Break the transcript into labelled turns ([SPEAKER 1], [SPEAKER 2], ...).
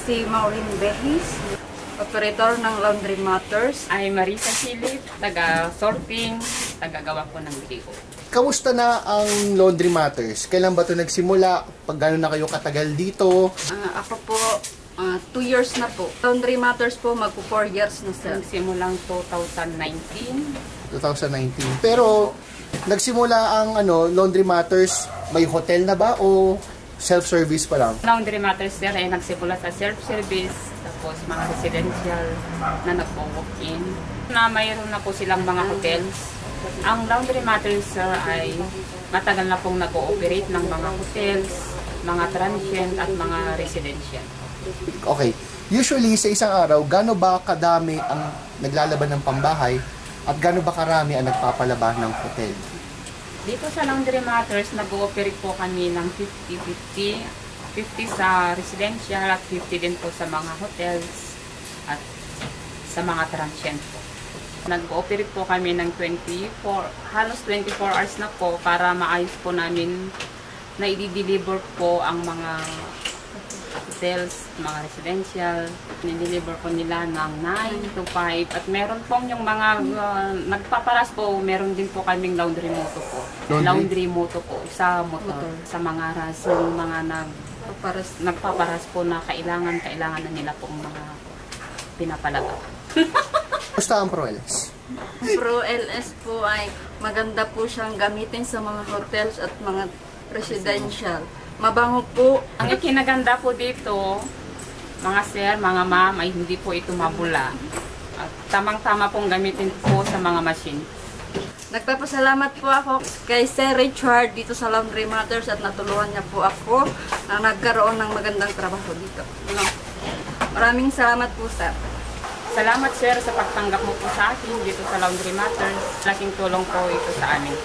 [SPEAKER 1] si Maureen Behis, operator ng Laundry Matters.
[SPEAKER 2] Ay Marisa Silip, taga-sorting, taga-gawa ko ng video.
[SPEAKER 3] Kamusta na ang Laundry Matters? Kailan ba ito nagsimula? Pag gano'n na kayo katagal dito?
[SPEAKER 1] Ako po, 2 years na po. Laundry Matters po, magpo 4 years na sir.
[SPEAKER 2] Nagsimulang 2019.
[SPEAKER 3] 2019. Pero, nagsimula ang Laundry Matters, may hotel na ba o self-service pa lang?
[SPEAKER 2] Laundry Matters sir ay nagsimula sa self-service, tapos mga residential na nagpo-walk-in. Na mayroon na po silang mga hotels. Ang Laundry Matters sir ay matagal na pong nag-ooperate ng mga hotels, mga transient at mga residential.
[SPEAKER 3] Okay. Usually, sa isang araw, gaano ba kadami ang naglalaban ng pambahay at gaano ba karami ang nagpapalaba ng hotel?
[SPEAKER 2] Dito sa Laundry Matters, nag-ooperate po kami ng 50-50. 50 sa residential at 50 din po sa mga hotels at sa mga transient po. Nag-ooperate po kami ng halos 24 hours na po para maayos po namin na i-deliver po ang mga hotels, mga residential. Nideliver po nila ng 9 to 5. At meron pong yung mga nagpaparas po, meron din po kaming laundry moto po. Laundry moto po, sa motor. Sa mga ras, yung mga nagpaparas po na kailangan na nila pong mga pinapalaga.
[SPEAKER 3] Basta ang ProLS?
[SPEAKER 1] Pro LS po ay maganda po siyang gamitin sa mga hotels at mga residential. Mabango po.
[SPEAKER 2] Ang ikinaganda po dito, mga sir, mga ma'am, ay hindi po ito mabula. At tamang-tama pong gamitin po sa mga machine.
[SPEAKER 1] Nagpapasalamat po ako kay Sir Richard dito sa Laundry Matters at natulungan niya po ako na nagkaroon ng magandang trabaho dito. Maraming salamat po, sir.
[SPEAKER 2] Salamat sir sa pagtanggap mo po sa akin dito sa Laundry Matters. Laking tulong po ito sa amin.